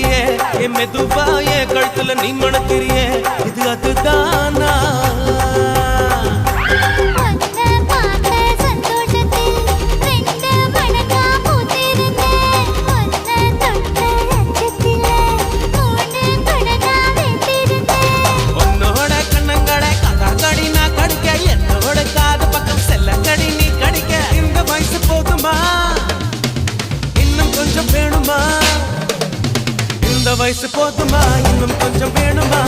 மணக்கிறியே என் மெதுவா என் கழுத்துல நீ மணக்கிறியே இது அதுதானா உன்னோட கண்ணங்களை கதாங்கடி நான் கடிக்க என்னோட காது பக்கம் செல்லங்கடி நீ கடிக்க இந்த வயசு போதுமா இன்னும் கொஞ்சம் வேணுமா இந்த வயசு போதுமா இன்னும் கொஞ்சம் வேணுமா